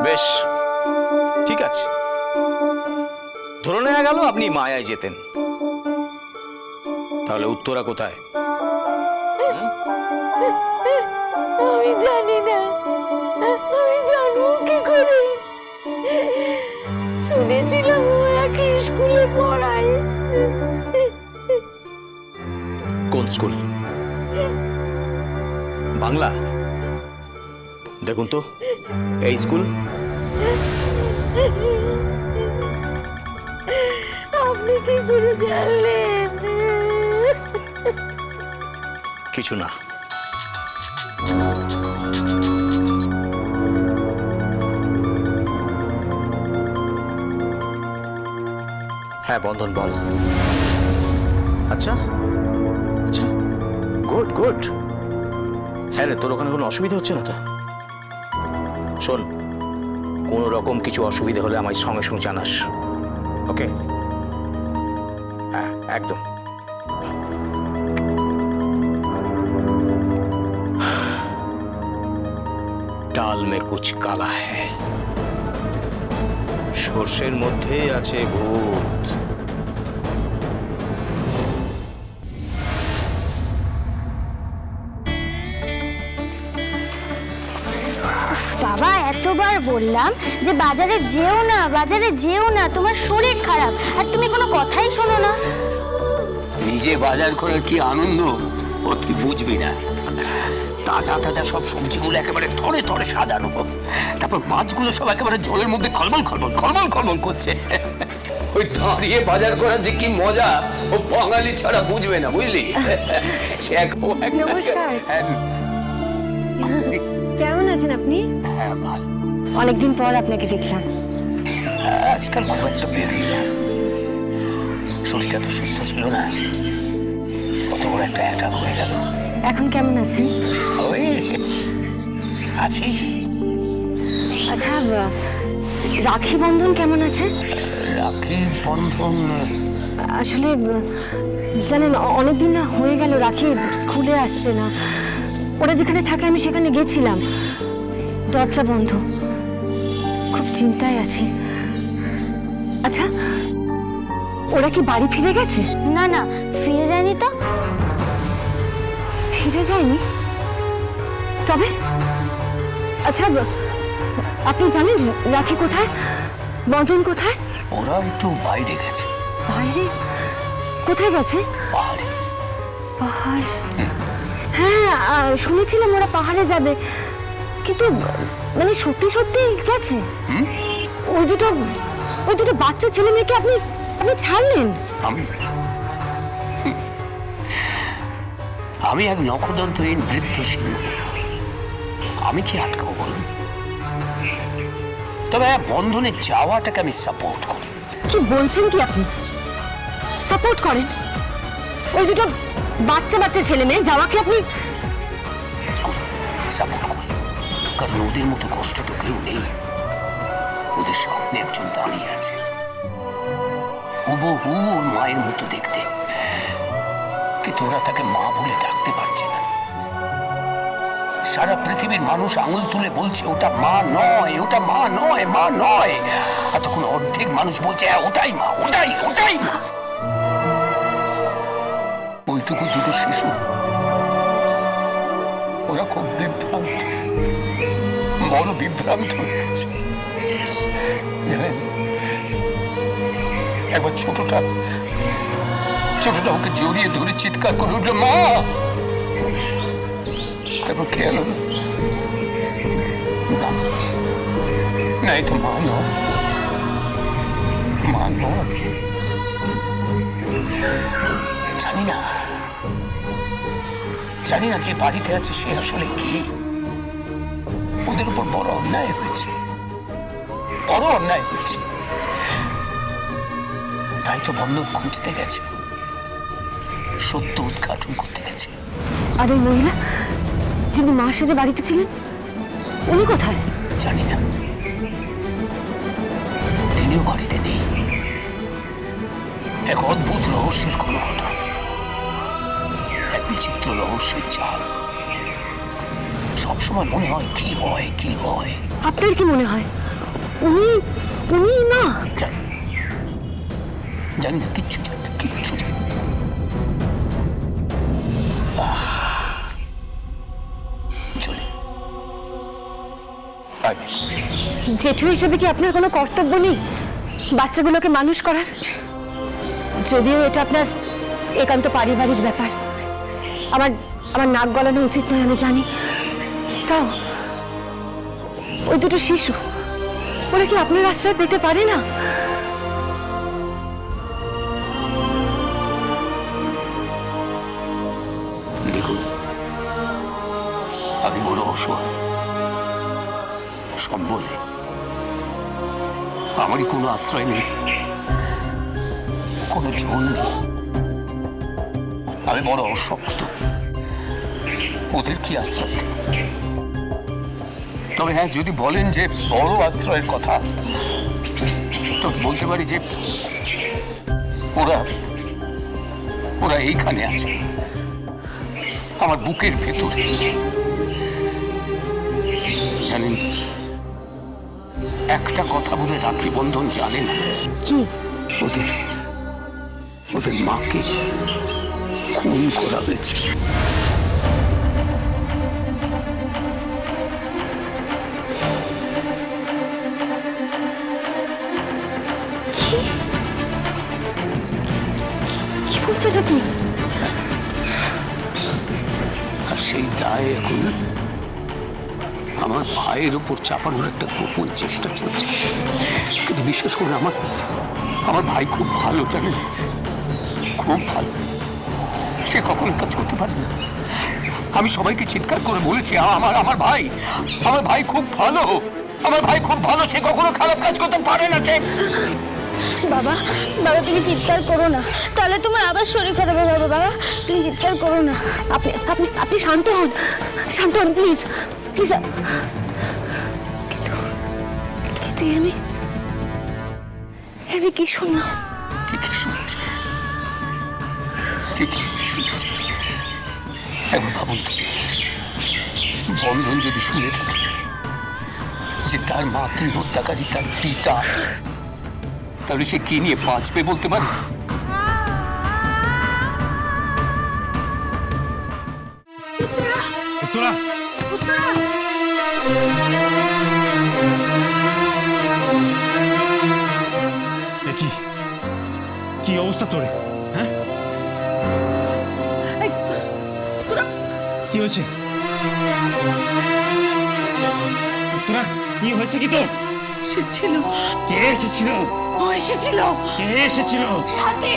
বেশ, ঠিক আছে, ধরে নেওয়া গেল আপনি মায়ায় যেতেন। তাহলে উত্তরা কোথায়? আমি জানি না, আমি জানবো কি করে? শুনেছিলাম ও একই স্কুলে পড়ায়। কোন স্কুল? বাংলা? দেখুন তো এই স্কুল। আপনি কি করে জানলেন? কিছু না। হ্যাঁ বন্ধন, বল। আচ্ছা আচ্ছা, গুড গুড। হ্যাঁ রে, তোর ওখানে কোনো অসুবিধা হচ্ছে না তো? শোন, কোনো রকম কিছু অসুবিধা হলে আমায় সঙ্গে সঙ্গে জানাস, ওকে? হ্যাঁ একদম। ডাল মে কুছ কালা হ্যায়, সর্ষের মধ্যে আছে ভূত। বাবা, এতবার বললাম যে বাজারে যেও না, বাজারে যেও না, তোমার শরীর খারাপ, আর তুমি কোনো কথাই শোনো না। নিজে বাজার করার কি আনন্দ ও তুই বুঝবি না। তাজা তাজা সব সবজিগুলো একেবারে থরে থরে সাজানো, তারপর মাছগুলো সব একেবারে জলের মধ্যে খলবল খলবল খলবল খলবল করছে। ওই দাঁড়িয়ে বাজার করার যে কি মজা ও বাঙালি ছাড়া বুঝবে না, বুঝলি? নমস্কার। হ্যাঁ, কেমন আছেন আপনি? হ্যাঁ ভালো। অনেকদিন পর আপনাকে দেখলাম। আজকাল খুব একটা বেরোই না, শরীরটা তো সুস্থ ছিল না, কত বড় একটা অ্যাটাক হয়ে গেল। এখন কেমন আছেন? ওই আছি। আচ্ছা, রাখি বন্ধন কেমন আছে? রাখি বন্ধন আসলে জানেন, অনেকদিন না হয়ে গেল রাখি স্কুলে আসছে না। ওরা যেখানে থাকে আমি সেখানে গেছিলাম, দরজা বন্ধ। খুব চিন্তায় আছি। আচ্ছা, ওরা কি বাড়ি ফিরে গেছে? না না, ফিরে যায়নি তো। ফিরে যায়নি? তবে আচ্ছা, আপনি জানেন রাখি কোথায়, বন্ধন কোথায়? ওরা একটু বাইরে গেছে। বাইরে? কোথায় গেছে? পাহাড়ে। পাহাড়? হ্যাঁ, শুনেছিলাম ওরা পাহাড়ে যাবে, কিন্তু মানে সত্যি সত্যি গেছে? ওই দুটো বাচ্চা ছেলে মেয়েকে আপনি ছাড়লেন? আমি এক নখদন্তহীন বৃদ্ধ সিংহ, আমি কি আটকাবো বলুন? তবে বন্ধনে যাওয়াটাকে আমি সাপোর্ট করি। কি বলছেন কি আপনি? সাপোর্ট করেন? ওই দুটো বাচ্চা ছেলে মেয়ে যাওয়াকে আপনি? সাপোর্ট করি, কারণ ওদের মতো কষ্ট তো কেউ নেই। ওদের সামনে একজন দাঁড়িয়ে আছে, হুবহু ওর মায়ের মতো দেখতে, কিন্তু ওরা তাকে মা বলে ডাকতে পারছে না। সারা পৃথিবীর মানুষ আঙুল তুলে বলছে ওটা মা নয়, ওটা মা নয়, মা নয়। আর তখন অর্ধেক মানুষ বলছে ওটাই মা, ওটাই ওটাই মা। ওইটুকু দুটো শিশু, ওরা খুব বিভ্রান্ত, বড় বিভ্রান্ত হয়ে গেছে। জানেন, একবার ছোটটা ওকে জড়িয়ে ধরে চিৎকার করে উঠলো মা। তারপর কে এলো? না, এই তো মা নয়, মা নয়। জানি না যে বাড়িতে আছে সে আসলে কি। ওদের উপর বড় অন্যায় হয়েছে, বড় অন্যায় হয়েছে। তাই তো বন্ধন খুঁজতে গেছে, সত্য উদ্ঘাটন করতে গেছে। আর ওই মহিলা যিনি মার সাথে বাড়িতে ছিলেন, উনি কোথায়? জানি না, তিনিও বাড়িতে নেই। এক অদ্ভুত রহস্যের ঘটনা, এক বিচিত্র রহস্যের চাল। সবসময় মনে হয় কি হয় কি হয়। আপনার কি মনে হয় উনি না। জানি জানি না, কিচ্ছু জানি না, কিচ্ছু জানি না। চলে আয়। জেঠু হিসেবে কি আপনার কোনো কর্তব্য নেই বাচ্চাগুলোকে মানুষ করার? যদিও এটা আপনার একান্ত পারিবারিক ব্যাপার, আমার আমার নাক গলানো উচিত নয় আমি জানি, তাও ওই দুটো শিশু ওরা কি আপনার আশ্রয় পেতে পারে না? দেখুন, আমি বড় অসহায়, সম্বলে আমারই কোনো আশ্রয় নেই, কোনো ঝোল নেই। আমি বড় অশক্ত, ওদের কি আশ্রয় দেব? তবে হ্যাঁ, যদি বলেন যে বড় আশ্রয়ের কথা, তো বলতে পারি যে ওরা ওরা এইখানে আছে, আমার বুকের ভেতরে। জানেন, একটা কথা বলে রাখি বন্ধন জানে না, কি? ওদের ওদের মাকে খুন করা হয়েছে। কি বলছেন আপনি? আর সেই দায় এখন আমার ভাইয়ের উপর চাপানোর একটা গোপন চেষ্টা চলছে। কিন্তু বিশেষ করে আমার আমার ভাই খুব ভালো, জানেন, খুব ভালো। সে কখনো কাজ করতে পারে না। আমি সবাইকে চিৎকার করে বলেছি, আমার ভাই খুব ভালো, আমার ভাই খুব ভালো, সে কখনো খারাপ কাজ করতে পারে না। বাবা, বাবা তুমি চিৎকার করো না, তাহলে তোমার আবার শরীর খারাপ হয়ে যাবে। বাবা তুমি চিৎকার করো না। আপনি আপনি আপনি শান্ত হন, শান্ত হন প্লিজ, প্লিজ। কিন্তু কিন্তু আমি কি শুনলাম? ঠিকই শুনছি, ঠিকই শুনছি। একবার ভাবুন তো, বন্ধন যদি শুনে থাকে যে তার মাতৃহত্যাকারী তার পিতা, তাহলে সে কি নিয়ে বাঁচবে বলতে পারে? উত্তরা, এ কি কি অবস্থা তোর? হ্যাঁ, কি হয়েছে? উত্তরা, কি হয়েছে কি তোর? এসেছিল, কে এসেছিল? ও এসেছিল, কে এসেছিল? সাথে